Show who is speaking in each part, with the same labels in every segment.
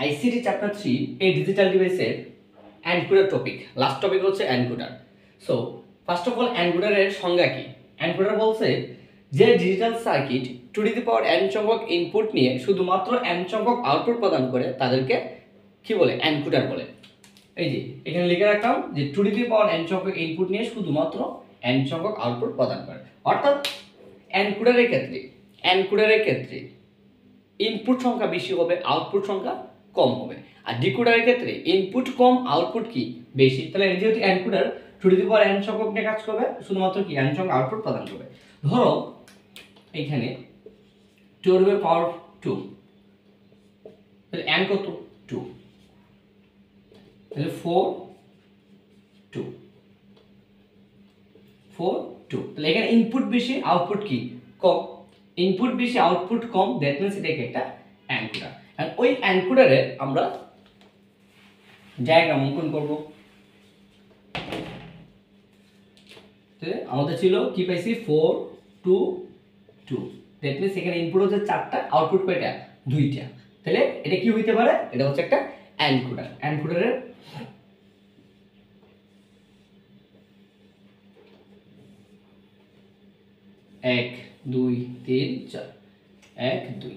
Speaker 1: ICT chapter 3 এই digital ডিভাইসের encoder topic. Last topic হচ্ছে encoder. So first of all এনকোডারের সংজ্ঞা কি? এনকোডার বলছে যে digital circuit to the power n সংখ্যক ইনপুট নিয়ে শুধুমাত্র n সংখ্যক আউটপুট প্রদান করে তাদেরকে কি বলে? এনকোডার বলে। এই যে এখানে লিখে রাখলাম যে টু দি পাওয়ার n সংখ্যক ইনপুট নিয়ে শুধুমাত্র n সংখ্যক আউটপুট প্রদান করে। অর্থাৎ এনকোডারের ক্ষেত্রে ইনপুট সংখ্যা বেশি হবে, আউটপুট সংখ্যা কম হবে। আর ডিকোডারের ক্ষেত্রে ইনপুট কম, আউটপুট কি বেশি। তাহলে যেহেতু encoder two the power n সংখ্যক নিয়ে কাজ করবে, শুধুমাত্র কি n সংখ্যক আউটপুট প্রদান করবে। ধরো এখানে 12 এর পাওয়ার 2, তাহলে n কত? 2, তাহলে 4 2 4 2। তাহলে এখানে ইনপুট বেশি, আউটপুট কি কম। ইনপুট বেশি, আউটপুট কম, দ্যাট মিন্স এটাকে একটা এনকোডার। আর ওই এনকোডারে আমরা ডায়াগ্রাম অঙ্কন করব। আমাদের ছিল কি পাইছি? 4 2 2, দ্যাট মিন্স এখানে ইনপুট হচ্ছে 4টা, আউটপুট কয়টা? 2টা। তাহলে এটা কি হইতে পারে? এটা হচ্ছে একটা এনকোডার। এনকোডারের এক দুই তিন চার, 1 2,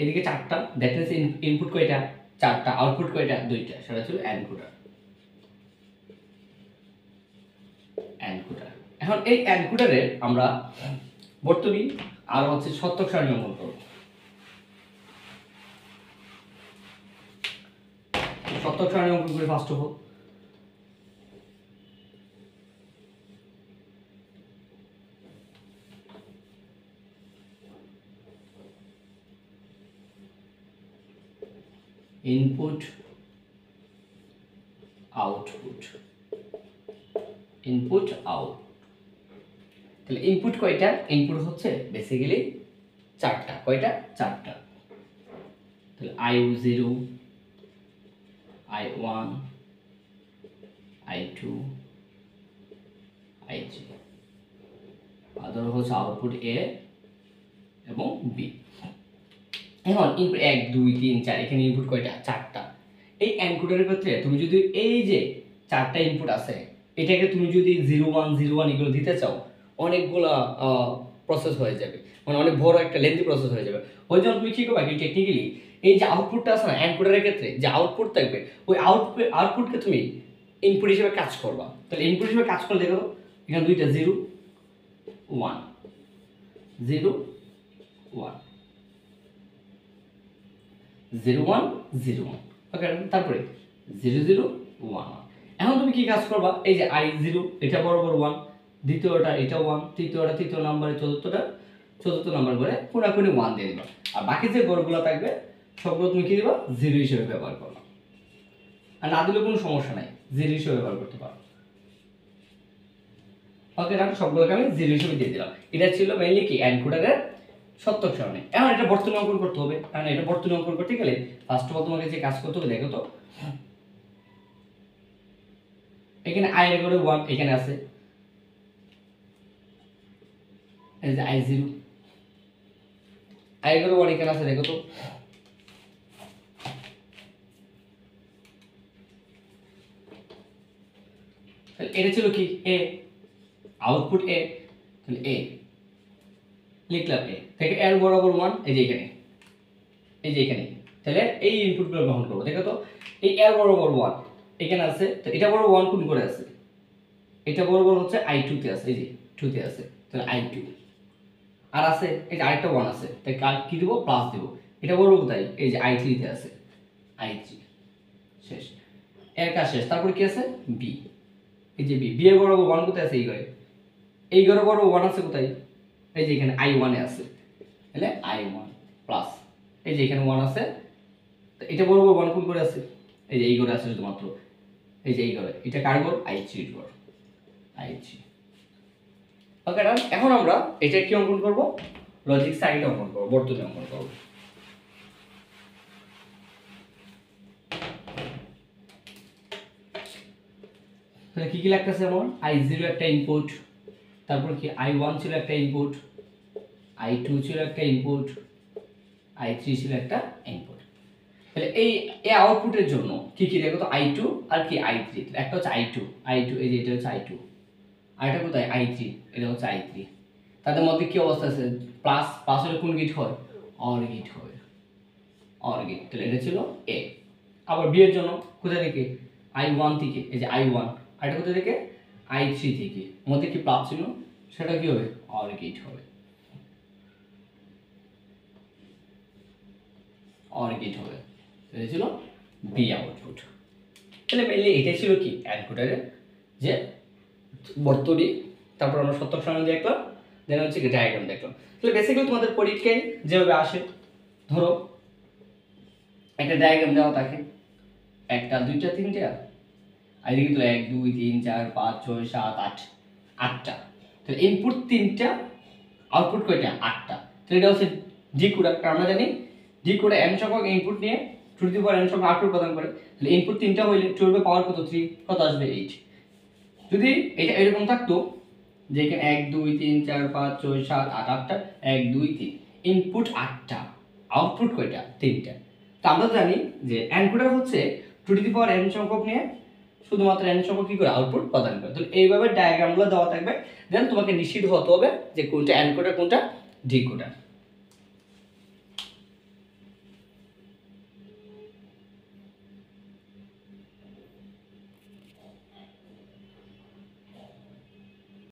Speaker 1: এদিকে 4টা, দ্যাট মিন্স ইনপুট কয়টা? 4টা, আউটপুট কয়টা? 2টা। সেটা ছিল এনকোডার। এখন এই এনকোডারে আমরা বর্তনী আর হচ্ছে শতক সারণী অঙ্কন করব। শতক সারণী অঙ্কন করে first of all input output, input out. তাহলে ইনপুট কয়টা? ইনপুট হচ্ছে বেসিক্যালি 4টা। কয়টা? 4টা। তাহলে I0 I1 I2 I3। আদর হচ্ছে আউটপুট A এবং B। এখন ইনপুট 1 2 3 4, এখানে ইনপুট কয়টা? 4টা। এই এনকোডারের ক্ষেত্রে তুমি যদি এই যে 4টা ইনপুট আছে, এটাকে তুমি যদি 0 1 0 1 এগুলো দিতে চাও, অনেকগুলা প্রসেস হয়ে যাবে, মানে অনেক বড় একটা লেন্থি প্রসেস হয়ে যাবে। ওই জন্য তুমি কি করবা? কি টেকনিক্যালি এই যে আউটপুটটা আছে না, এনকোডারের ক্ষেত্রে যে আউটপুট থাকবে, ওই আউটপুটকে তুমি ইনপুট হিসেবে কাজ করবা। তাহলে ইনপুট হিসেবে কাজ করলে দেখো এখানে দুইটা 0 1 0 1 0 1 0 1, ওকে। তারপরে 0 0 1 1। এখন তুমি কি কাজ করবা? এই যে I0 এটা বরাবর 1, দ্বিতীয়টা এটা 1, তৃতীয়টা তৃতীয় নম্বরে, চতুর্থ নাম্বার করে কোনাকুনি 1 দিয়ে দিবা। আর বাকি যে গড়গুলো থাকবে সবগুলো তুমি কি দিবা? 0 হিসেবে ব্যবহার করবা। আর না দিলে কোনো সমস্যা নাই, 0 হিসেবে ব্যবহার করতে পারো। ওকে, তাহলে সবগুলোকে আমি 0 হিসেবে দিয়ে দিলাম। এটা ছিল মেইনলি কি এনকোডারের শতক সারণী। এখন এটা বর্তনী অঙ্কন করতে হবে। কারণ এটা বর্তনী অঙ্কন করতে গেলে ফার্স্ট অফ অল তোমাকে যে কাজ করতে হবে দেখো তো, এখানে I এর ঘরে 1 এখানে আছে, এই যে I0 I এর ঘরে 1 এখানে আছে, দেখো তো। তাহলে এটা ছিল কি? A, output A। তাহলে A লিখলাম, A থেকে এর বরাবর 1, এই যে এখানে, এই যে এখানে। তাহলে এই ইনপুটগুলো গ্রহণ করব। দেখো তো এই এর বরাবর 1 এখানে আছে, তো এটা বরাবর 1 কোন করে আছে? এটা বরাবর হচ্ছে I2 তে আছে, এই যে 2 তে আছে। তাহলে I2 আর আছে এই যে আরেকটা 1 আছে, তাই কি দেব? প্লাস দেব। এটা বরাবর কোথায়? এই যে I3 তে আছে, I3 শেষ, এর কাজ শেষ। তারপর কি আছে? B, এই যে B এর বরাবর 1 কোথায় আছে? এই ঘরে বরাবর 1 আছে কোথায়? এই যে এখানে I1 এ আছে। তাহলে I1 প্লাস এই যে এখানে 1 আছে, তো এটা বরাবর 1 কোন করে আছে? এই যে এই ঘরে আছে শুধুমাত্র, এই যে এই ঘরে। এটা কার ঘর? I3 এর ঘর, I3। ওকে, এখন আমরা এটা কি অঙ্কন করব? লজিক সাইড অঙ্কন করব, বর্তনী অঙ্কন করব। তাহলে কি কি লাগতেছে আমার? I0 একটা ইনপুট, তারপর কি I1 ছিল একটা ইনপুট, I2 ছিল একটা ইনপুট, I3 ছিল একটা ইনপুট। তাহলে এই আউটপুটের জন্য কি কি দেখো তো I2 আর কি I3, একটা হচ্ছে I2 এই যে এটা হচ্ছে I2, আর এটা কোথায় I3, এটা হচ্ছে I3। তাদের মধ্যে কি অবস্থা আছে, প্লাস প্লাস হলে কোন গেট হয়, অর গেট হয়, অর গেট। তাহলে এটা ছিল এ। আবার বি এর জন্য কোথায় থেকে, I1 থেকে, এই যে I1, আর এটা কোথায় থেকে I3 থেকে, মধ্যে কি প্লাস ছিল, সেটা কি হবে, অর গেট হবে, অর গেট হবে। এটা ছিল বি আউটপুট। তাহলে মেইনলি এটাই ছিল কি এনকোডারের যে বর্তনী, তারপর আমরা সত্য সারণী দেখলাম, দেন হচ্ছে কি ডায়াগ্রাম দেখলাম। তাহলে বেসিক্যালি তোমাদের পরীক্ষায় যেভাবে আসে, ধরো একটা ডায়াগ্রাম দেওয়া থাকে, একটা দুইটা তিনটা, আর এদিকে তো 1 2 3 4 5 6 7 8, আটটা। তাহলে ইনপুট 3টা, আউটপুট কয়টা, 8টা। তাহলে এটা হচ্ছে ডিকোডার। আমরা জানি ডিকোডার n সংখ্যক ইনপুট নিয়ে টু দি পাওয়ার n সংখ্যক আউটপুট প্রদান করে। তাহলে ইনপুট 3টা হইলে টু দি পাওয়ার কত, 3, কত আসবে 8। যদি এটা এরকম থাকতো যে এখানে 1 2 3 4 5 6 7 8, 8টা, 1 2 3, ইনপুট 8টা, আউটপুট কয়টা, 3টা। তো আমরা জানি যে এনকোডার হচ্ছে টু দি পাওয়ার n সংখ্যক নিয়ে শুধুমাত্র n সংখ্যক কি করে আউটপুট প্রদান করে। তো এইভাবে ডায়াগ্রামগুলো দেওয়া থাকবে, দেন তোমাকে নিশ্চিত হতে হবে যে কোনটা এনকোডার কোনটা ডিকোডার।